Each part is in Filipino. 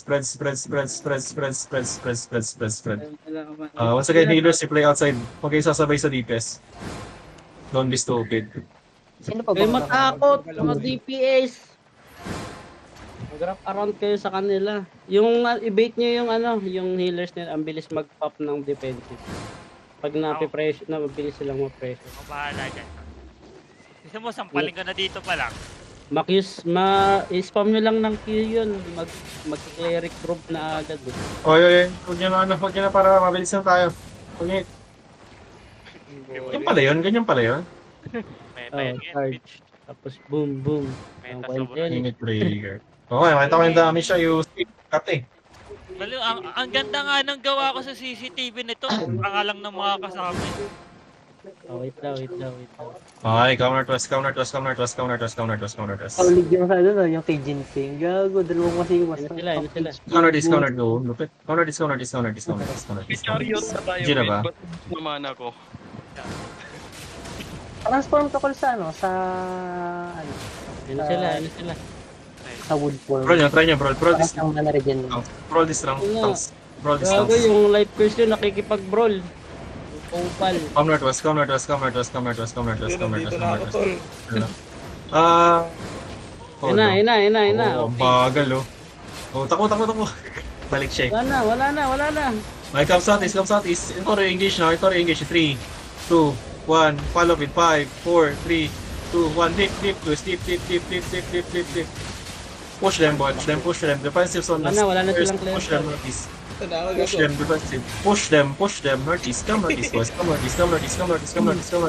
Spread. Kailangan ba? Once again, healers, you play outside. Huwag kayo sasabay sa DPS. Don't be stupid. Sino pa ba? Kayo matakot, mga DPS. Mag-wrap around kayo sa kanila. Yung i-bait nyo yung yung healers nila, ang bilis mag-pop ng defensive. Pag na-pressure, na mabilis silang ma-pressure. Ako bahala dyan. Gusto mo, sampaling ka na dito pa lang. I-spam nyo lang ng Q yun. Mag-cleric group na agad. Oy. Huwag nyo na para mabilis na tayo. Huwag ganyan pala yun. Meta yan. Charge. Tapos boom. Meta Ang sobrang. Init trigger. Okay, makita ko yung damage siya, yung cut eh. Ang ganda nga ng gawa ko sa CCTV nito. Ang lang ng mga kasama. Wait lang. Okay, counter twist. Paulig yung sa yung kay Ginseng. Gago, dalawang kasi mas. Ano sila? Counter go. Lupit. Counter dis. Chariot na tayo. Gina ba? Ba't naman ako? Transform to call sa sa Ano sila? sa wood form. Try nyo, bro. Brawl this Ang mana regen. Brawl this lang. Brawl this Gago yung life curse yun, nakikipag-brawl. Opal. Come northwest. Ina. Ang bagal oh. Oh, takbo. Balik siya. Wala na. Okay, come southeast. Ito engage now. 3, 2, 1. Follow with 5, 4, 3, 2, 1. Dip. Push them. Defensive zone. Wala na silang Push clear. them northeast. Push them defensive. Push them. Northeast. Come northeast, boys. Come northeast. 10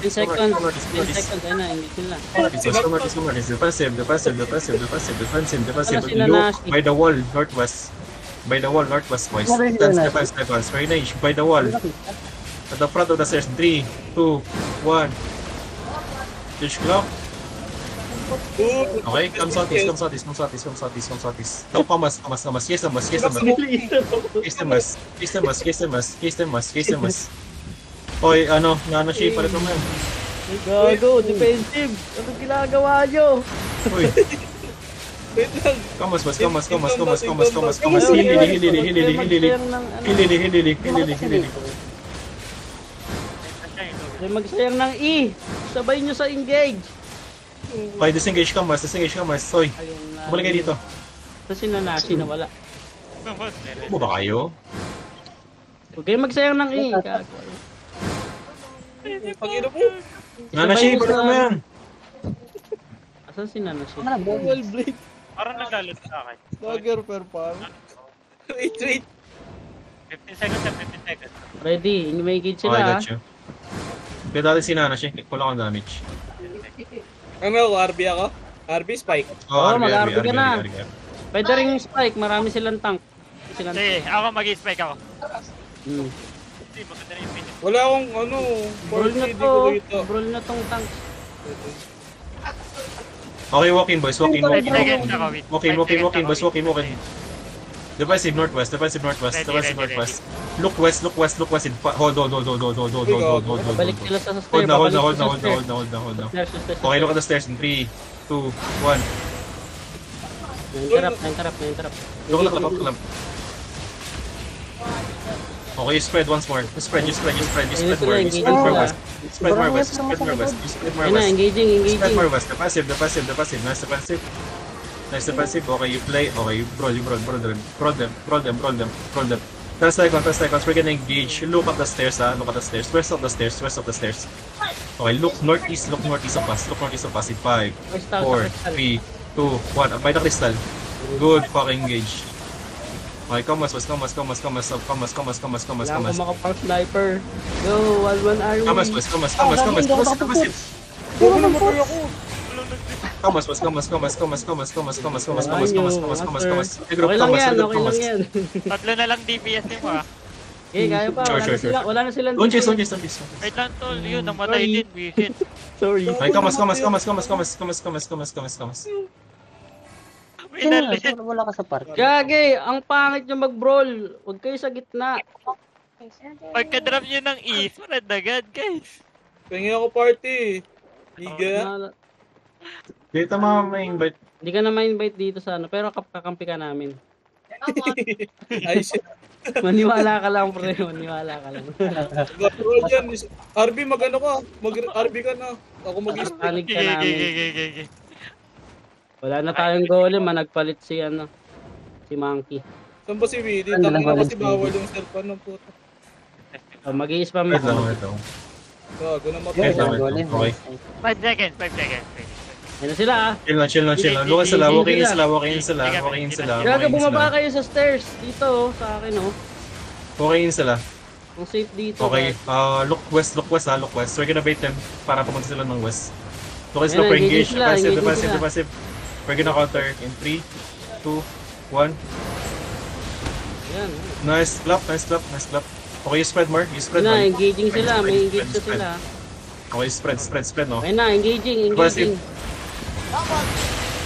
seconds. 10 seconds. Ayun na, engage nila. Come northeast. Defensive. sila Look Nashi? by the wall, northwest. Boys. 10 seconds. Range by the wall. At the front of the stairs. 3, 2, 1. Dish clock. Okay, come southeast. No, kamas. Yes, mas. Oy, nana-shape pala ito man. Gago, defensive. Anong ginagawa nyo? Uy. Kamas. Hilili. Magsayang ng E. Sabay nyo sa engage. Okay, disengage kamas. Oy, bumalik kayo dito. Tapos sinanashi na wala. Ano ba kayo? Huwag kayo magsayang ng E. Gago. Nana-shape pala ito man. Asan si Nanashi? Well blade. Parang nagalit sa akin. Dagger per par. Wait. 15 seconds. Ready, may engage Okay, sila ha. got you. Kaya dati si Nana-shape, kulang ang damage. Ano ako, RB ako? RB Spike. Oo, mag-RB ka na. RB. Pwede rin spike, marami silang tank. Sige, ako mag-spike ako. Hmm. Hindi, maganda na yung finish. Wala akong Brawl na hindi to. ko dito. Brawl na tong tank. Okay, walk in boys, walk in. 5 seconds ako, wait. Walk in boys, walk in. Defensive northwest. Look west. Hold. Balik sila sa stair. Hold na. Okay, look at the stairs in 3, 2, 1. Na-interrupt. Look at the clock. Okay, you spread once more. You spread more west. Ayun na, engaging. Spread more west. Defensive. Nice defensive. Okay, you play. Okay, you brawl them. Brawl them. 10 seconds. We're gonna engage. Look at the stairs, West of the stairs. Okay, look northeast of us. In 5, 4, 3, 2, 1. By the crystal. Good fucking engage. Okay, come west. Wala akong makapang sniper. Go, 1-1 army. Come west. Puro naman kayo ako. Okay lang yan. Tatlo na lang DPS mo ah. Okay, kaya pa. Sure. Wala na silang Don't chase. Wait lang tol, yun, namatay din, visit. Sorry. Okay, kamas. Pinalit. Wala ka sa party. Gagi, ang pangit nyo mag-brawl. Huwag kayo sa gitna. Pagka-drop nyo ng E, sunod agad, guys. Pingin ako party. Liga. Dito mga ma-invite. Hindi ka na ma-invite dito sa pero kakampi ka namin. Ayos yun. Maniwala ka lang, pre. Maniwala ka lang. Gagawin yan. RB, mag-ano ka? Mag-RB ka na. Ako mag-split. Panig ka Gigi, namin. gigi. Wala na tayong golem, nagpalit si ano, si Monkey. Saan ba si Willy? Ano Tama lang na kasi si bawal yung cellphone ng puto. Mag-i-spam Wait lang, ako. wait lang. Gago na Wait matay. lang, wait lang. Okay. 5 seconds, 5 seconds. Yan na sila ah. Chill lang. Lucas sila, walking in sila, walking in sila, walking in sila. Gaga, walking in bumaba sila. kayo sa stairs. Dito oh, sa akin oh. Walking in sila. Ang safe dito. Okay, guys. look west look west. We're gonna bait them para pumunta sila ng west. Lucas, Ayan, look for engaging engage. sila, engaging sila. Defensive. We're gonna counter in 3, 2, 1. Yan. Nice clap. Okay, you spread more. You spread Yun na, more. engaging sila. May engage na spread. sila. Okay, spread, no? Okay na, engaging. Defensive.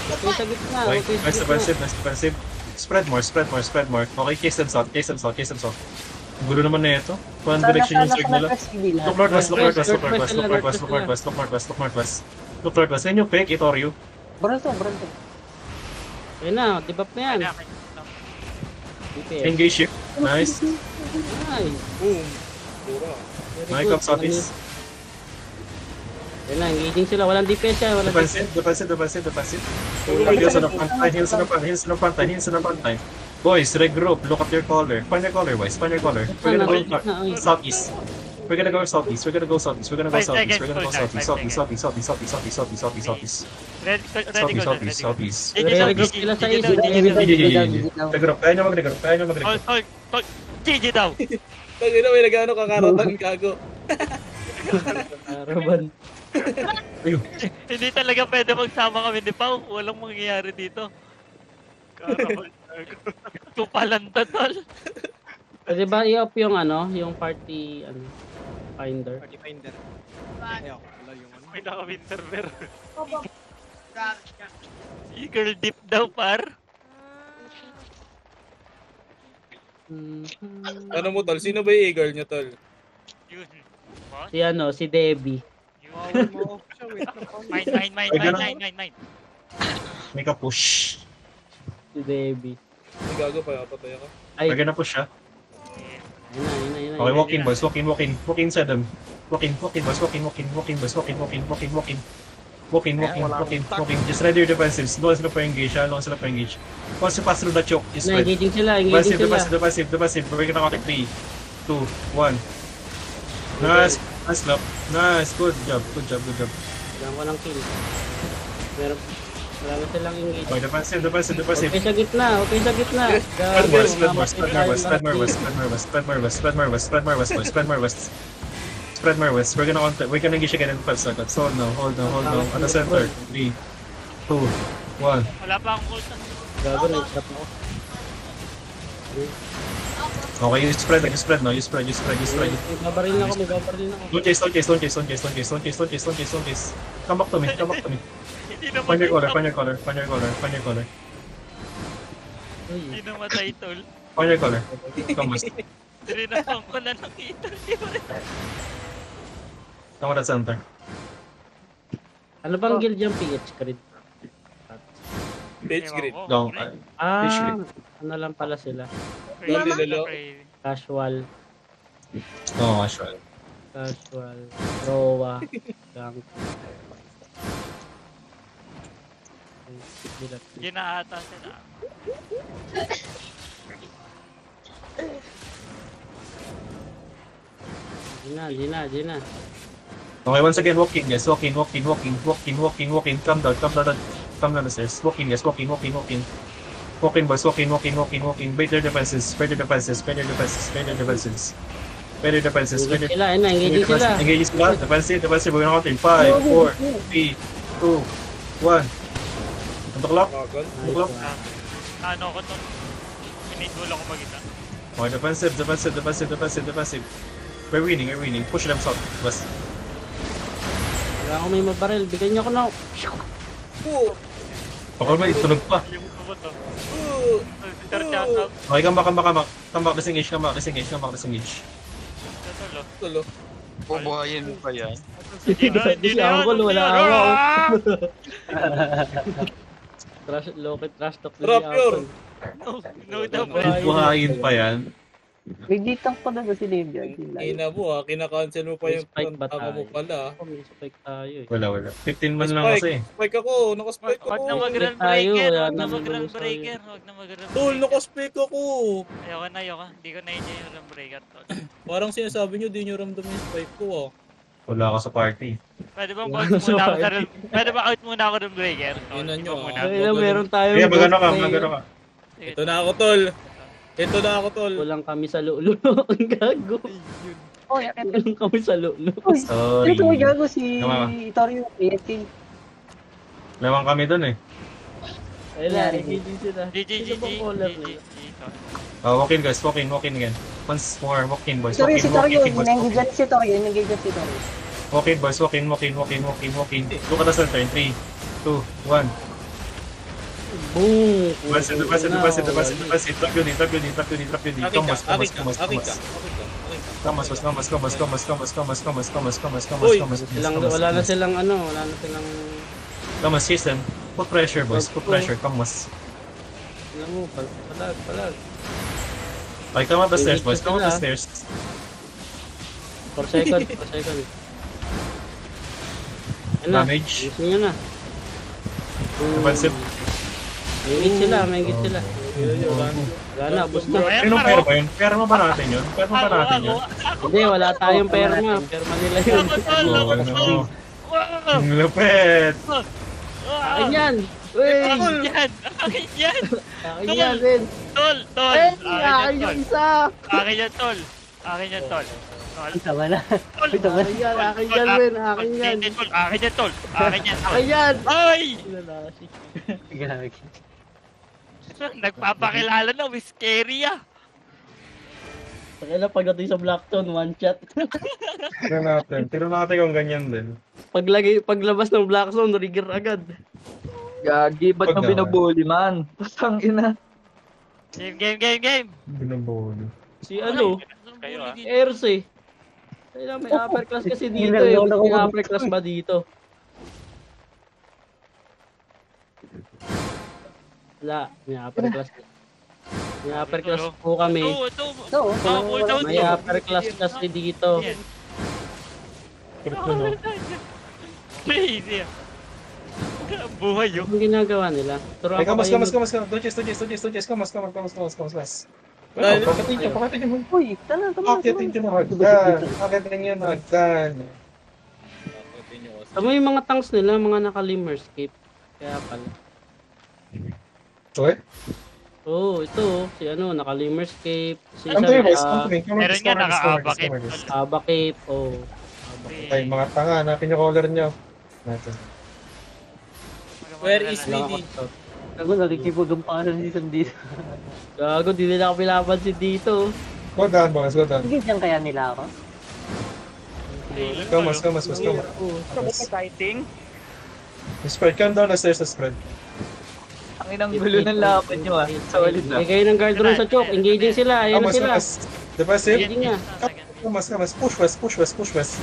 Okay sa gitna. Okay, Okay sa nice gitna. defensive. Spread more. Okay, case them south. Ang gulo naman na ito. Kung anong direction yung circle nila. Look northwest. Look northwest. Yan yung fake, Itorio. Bronto. Okay na, debuff na yan. DPS. Engage shift. Nice. Nice. Boom. Pura. Very May good. come southeast. Yan na, engaging sila. Walang DPS yan. Walang DPS. Defensive. Heels on the front line. Boys, regroup. Look at your color. Find your color, boys. We're gonna go southeast. We're gonna go southeast. We're gonna go southeast. Southeast. Re-regroup sila sa east. Regroup. Kaya nyo mag-regroup. Hold. Gigi daw. Tangina, may nagano kakaratan gago. Araban. Ayun. Hindi talaga pwede magsama kami ni Pao. Walang mangyayari dito. Karabal. Tupalanda tol. Pwede ba i-off yung ano, yung party, ano, finder? Party finder. Ayaw, wala yung ano. May naka-winter bear. Eagle dip daw par. Ano mo tol? Sino ba yung eagle nyo tol? Yun. Si ano, si Debbie. Bawal mo off siya, wait lang. Mine. Make a push. Si Debbie. May gago pa, patay ako. Ay, We're gonna push siya. yun na. Okay, walk in, boys. Walk in inside them. Walk in, boys. Walk in. Just ready your defensives. Don't sila pa-engage, Once you pass through the choke, you Na, spread. engaging sila. Defensive. We're gonna count it 3, 2, 1. Nice clap. Nice. Good job. Kailangan ko ng kill. Meron, wala na silang engage. Okay, defensive. Okay sa gitna. Spread more west. We're gonna engage again in 5 seconds. Hold now. At the center. 3, 2, 1. Wala pa akong ulta. Gago, na-stop ako. Okay, you spread now. You spread. May babaril na ako. Don't chase. Come back to me. Hindi namatay. Find your color. Uy, Hindi namatay tol. Find your color. Come west. Rinapang ko na ng ito. Come at the center. ano bang guild yung PH grid? Page grid. Go. Fish grid. Ano lang pala sila. Casual. Oh, actually. Rowa. Gang. Ginaata sila. Gina. Okay, once again, walk in, guys. Walk in. Come down the stairs. Walk in, guys. Walk in. Walk in, boys. Walk in. Bait their defenses. Engaging sila. Engage sila. Defensive. We're gonna count in 5, 4, 3, 2, 1. On the clock. Gago. Ano ko to? Pinidul ako mag-isa. Okay, defensive. We're winning. Push them south. West. Wala ako may mabaril. Bigyan niyo ako na. Baka may tunog pa. Yung ko to. Ooh. Sir chat out. Okay, come back. Disengage. Tulo. Bubuhayin mo pa yan. Hindi Si Uncle, wala ako. Trash talk. Drop your. No, no, friend. Buhayin pa yan. May ditang pa na ba si Nembia? Ina mo kinakancel mo pa May yung spike ba tama mo tayo? pala. May spike tayo eh. Wala. 15 man lang kasi. Spike ako, naka-spike Wag na ako. mag-run Tayo, breaker. wala Wag na na mag-run lulus breaker. Wag na mag-run Tol, breaker. naka-spike ako. Ayoko. Hindi ko na-enjoy yung run breaker, tol. Parang sinasabi nyo, di nyo ramdam yung spike ko ah. Wala ako sa party. Pwede bang out muna ako sa run... Pwede ba out muna ako run breaker? Tol, Yun na iba nyo, muna. ah. Ay, meron tayo. Kaya magano ka. Sige, Ito na ako, tol. Ito na ako, tol. Kulang kami sa lulo. Ang gago. Oh, yakit. Kulang kami sa lulo. Uy, Sorry. ito mo gago si Tama ba? Torio. AFK. Lawang kami dun eh. Ay lang, hindi sila. GG, Sino GG, bang caller GG. nila? Walk in guys, walk in again. Once more, walk in boys. Torio, Walk si in, Torio. boys. Nanggigyan si Torio. Nanggigyan si Torio. Walk in boys, walk in. Look at the center in 3, 2, 1. Boom! Basta. Trap yun. Kamas. Wala na silang Kamas, system. Put pressure boys, put pressure. Kamas. alam mo, palag. Okay, come up the stairs boys, come up the stairs. 4 seconds. Ano? Damage. Gusto nyo na. Defensive. May higit sila. Wala na, bus na. Anong pera ba yun? Pera mo ba natin yun? Hindi, wala tayong perma. Perma nila yun. Oh, ano. Ang lupet. Akin yan! Uy! Akin yan! Akin yan din! Tol! Eh! Akin yung isa! Akin yan, tol! Akin yan, tol! Tama na. Tol! Akin yan din! Akin yan! Hindi, tol! Akin yan, tol! Akin yan, tol! Akin yan! Ay! Gagi. Nagpapakilala na, Whiskeria! Pakila pagdating sa Blackstone, one shot. Tiro natin kung ganyan din. Paglabas ng Blackstone, trigger agad. Gagi, ba't Pag mo binubuli man? Pasang ina. Game! Binabolo. Si ano? Kayo, ah. Airs eh. Kaya may upper class kasi dito eh. May upper class ba dito? Wala, may upper class. May upper class po kami. Ito! Ito. May upper class kasi dito. Crazy ah. Buhay yun. Anong ginagawa nila? Turo Ay, ako kamas. kayo. Don't chase. Kamas. Dahil- Pakatin nyo. Uy, tala. Akitin nyo na hagdan. Akitin nyo na hagdan. Tama yung mga tanks nila, mga naka-limmerscape. Kaya pala. Okay? Oo, ito. Si ano, naka-limmerscape. Si Come to me boys, come to me. Meron nga naka-abakit. Abacape. Oh. Ay, mga tanga. Hanapin yung caller nyo. Natin. Where is Lady? Ako nalikipugang paano dito dito. Gago, di nila ako pinapansin dito. Go down boys, go down. Nagigyan kaya nila ako? Kamas. Exciting. Spread, come down the stairs to spread. Ang inang gulo ng laban nyo ah. Solid na. May kayo ng guard room sa choke. Engaging sila. Ayan na sila. Defensive. Engaging nga. Kamas. Push west. Push west boys.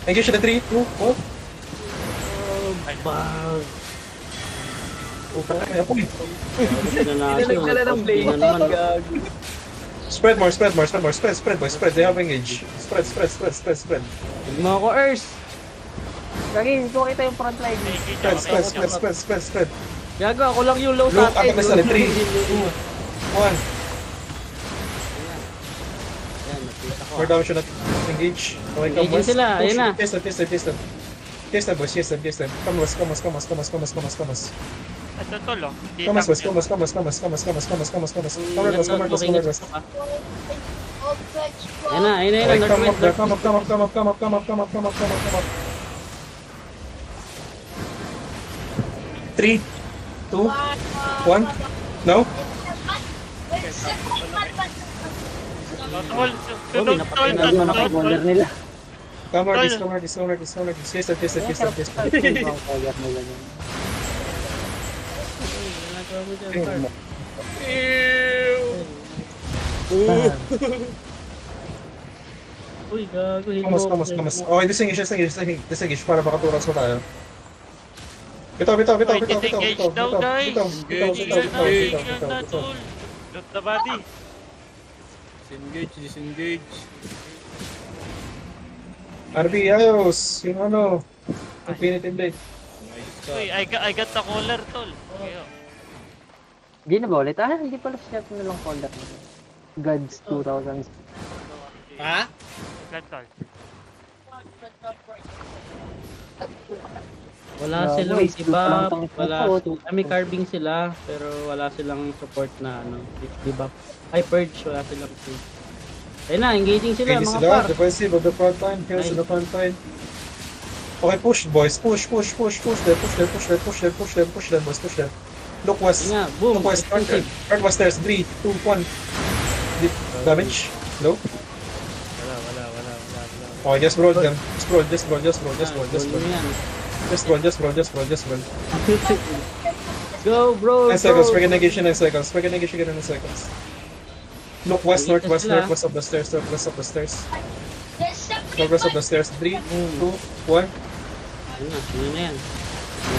Engage the 3, 2, 1. Bang! Apoy. Pinalag ka lang ng blade. Gago. Spread more. Spread boys. They have engage. Spread. Huwag mo ako, Ers! Gagi, ito kita yung front line. Spread. Gago, ako lang yung low Look, sa atin. attack na 3, 2, 1. Ayan, napisa ko. More damage na engage. Okay, come Engaging west. sila, ayun na. Chase them boys. Come west. Ito tol oh. Hindi Come tank west. yun. Come west. Ayan na, Okay, come northwest. up. 3, 2, 1. No? Tol, Oh, may napakinggan mo na Caller nila. Come on, this. Chase them. Ang caller nila yun. Uy, gago, hindi mo Kamas. Okay, disengage para makaturas mo tayo. Bitaw, bitaw, bitaw, Wait, bitaw, bitaw, disengage bitaw, daw, bitaw, guys. bitaw, bitaw, Engage, bitaw, bitaw, engage. bitaw, bitaw, bitaw. Loot the body. Disengage, disengage. RB, ayos. Yung ano. Infinity Blade. Nice Uy, shot. I got the collar, tol. Okay, oh. Hindi na ba ulit? Hindi pala siya na lang collar. Gods 2000. Ha? Got, tol. Wala Grabe, silang waste debuff, lang tong wala photo. may carving sila, pero wala silang support na ano, debuff. Ay, purge, wala silang purge. Ayun na, engaging sila Pwede mga sila. par. Defensive of the front line. Heals in the front line. Okay, push boys. Push, push, push, push them, push them, push them, push them, push them, push them, boys, push them. Look west. Ayun nga, boom, Look west. Turn defensive. west stairs. 3, 2, 1. Damage. Low. Wala. Okay, just roll them. Just roll, just roll, just roll, just roll, Ah, just goal roll. mo yan. Just roll, just roll, just roll, just roll. Go, bro, 9 seconds. go. We're gonna engage in 9 seconds. We're gonna engage again in 9 seconds. Look west, Nakita northwest, sila. northwest of the stairs, northwest of the stairs. Northwest of the stairs. 3, 2, 1. Ayun na yan.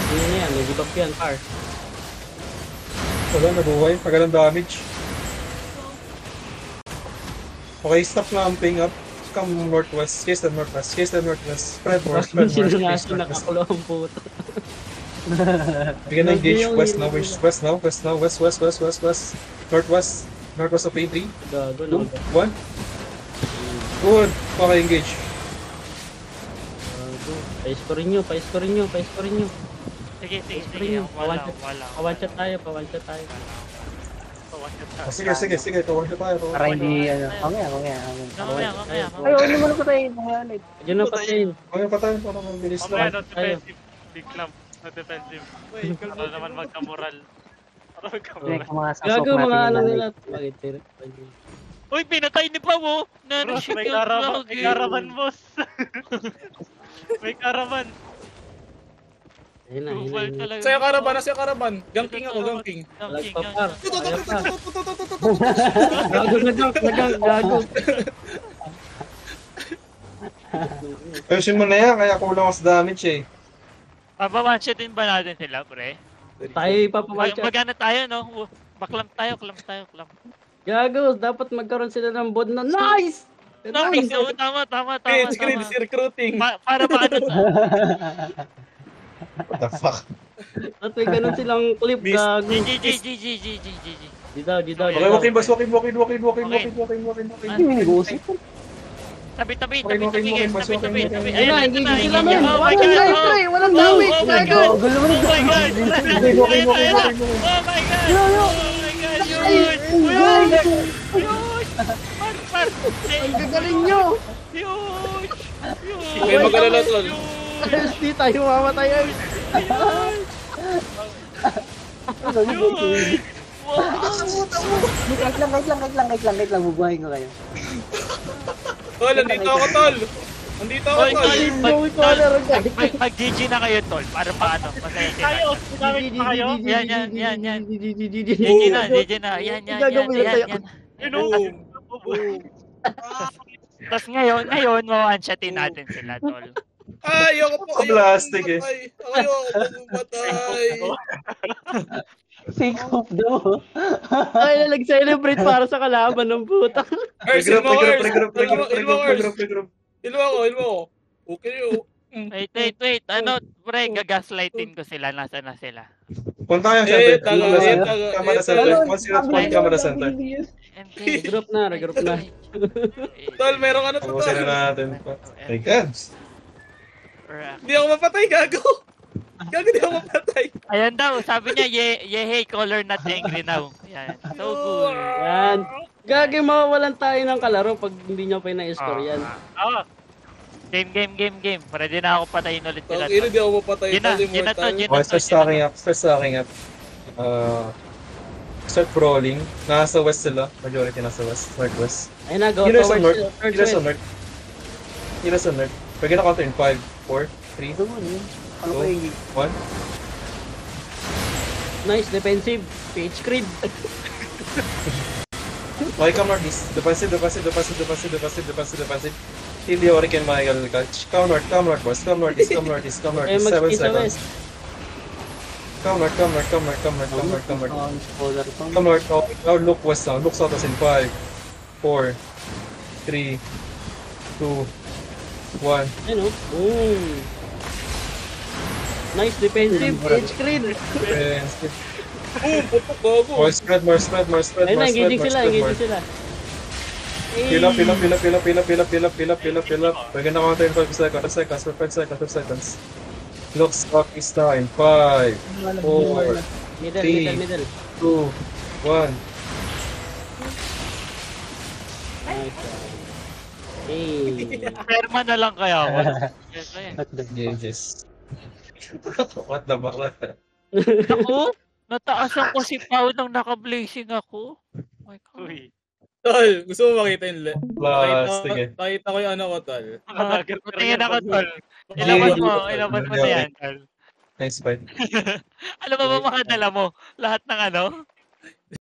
Ayun na yan, may debuff yan, par. Wala, nabuhay. Pagalang damage. Okay, stop lamping up. Come northwest. Chase them northwest. Chase them northwest. Spread more. Spread more. Sino nga Chase siya northwest. nakakulo ang puto. We're gonna engage west now. West now. West now. West, west, west, west, west. Northwest. Northwest of A3. Gago 2, na. 1. Good. Okay, engage. Gago. Pa-scorein nyo, pa-scorein nyo, pa-scorein nyo. Sige, sige, Pa-scorein sige. nyo. Wala. Pa-one-shot tayo, pa-one-shot tayo. Oh, sige, sige, sige. Tawag na tayo. Para hindi, mamaya. Mamaya. Ay, huwag naman ako tayo. Nangyari. Diyan na patayin. Okay, patayin para mabilis Mamaya, lang. not defensive. Big clamp. Not defensive. Para naman magkamoral. Para Hindi, magkamoral. mga sasok Gago natin mga yung ano nanay. nila. Bakit? Uy, pinatay ni Pao, oh! Shit may yung caravan, lagi. may caravan, boss. May caravan. Ayun na, Tupal ayun na. talaga. Sa'yo karaban, nasa karaban. Ganking ako, ganking. Ganking, Lag pa par. ganking. Ayaw pa. Gago, gago. Ayusin mo na yan, kaya kulang ako sa damage eh. One-shotin ba natin sila, pre? Tayo ipapamatch. Magana tayo, no? Baklam tayo, clamp. Gago, dapat magkaroon sila ng bod na nice! Nice! Oo, tama. Screen, recruiting. Para maano sa... What the fuck? At may ganun silang clip, Miss- gago. GG. Di daw. Okay, walking boss, walking. Hindi mo nag-uusap. Tabi, Okay, guys. Tabi. Ayun na, Ayun, hindi ito na. sila man. Oh my Walang God, life, oh. pre. Walang damage, Oh my gago. God. Gulo mo Oh my God! Okay, Ayun na. Oh my God! Oh my God! Huge! Par! Ang gagaling nyo. Huge! Okay, mag-alala, tol. Di tayo mamatayan. Huge! Wait lang, bubuhayin ko kayo. Tol, nandito ako, tol. Nandito ako, Oy, tol. Pag GG na kayo, tol, para paano? Masaya sila. Tayo, sumamit pa kayo. Yan. GG na. Yan. Boom. Tapos ngayon, ma-one-shotin natin sila, tol. Ay, ayoko po. Plastic eh. Ayoko po pumatay. Fake hope daw. Ay, nag-celebrate para sa kalaban ng puta. Ers, ilmo ko, Ers. Regroup. Ilmo ko. Okay, oh. Wait. Ano, pre, gagaslightin ko sila. Nasaan na sila? Punta kayo, Eh, syempre. taga. Camera center. Once you respond, camera center. Regroup na. Tol, merong ano to, Tapusin tol. na natin. My God. Hindi ako mapatay, gago. Gago, di ako mapatay. Ayan daw, sabi niya, hey, color not angry now. Yan. So good. Yan. Gagi, mawawalan tayo ng kalaro pag hindi nyo pa na-score yan. Oo. Game. Pwede na ako patayin ulit sila. Tol, di ako mapatay. Yun na, Tol, yun na to, immortal. yun na Okay, to. start stacking up. Start crawling. Nasa west sila. Majority nasa west. Northwest. Ayun na, go Healers on towards north. third Healers on wave. north. Healers on north. We're gonna counter in 5, 4, 3, Ito mo yun. Ano ko yung 1. Nice, defensive. Page creep. Okay, come northeast. Defensive. Heal the Hurricane Michael Catch. Come north, boys. Come northeast. Okay, 7 mag-ski sa seconds. west. Come North. Oh, now look west now. Look south as in 5, 4, 3, 2, 1. Ayun o. Boom. Nice defensive. Edge screen. Boom! Putok, gago! More spread. Ayun na, engaging sila. Peel up. We're gonna counter in 5 seconds. Look southeast now in 5, 4, Middle. 2, 1. Nice. Hey. Perma na lang kaya ako. What the Yes. What the fuck? Ako? Nataasan ko si Pao nang naka-blazing ako. Oh my God. Uy. Tol, gusto mo makita yung Sige. Pakita ko yung ano ko, tol. Tingin ako, tol. Ilabas mo na yan, tol. Nice fight. Ano ba mga dala mo? Lahat ng ano?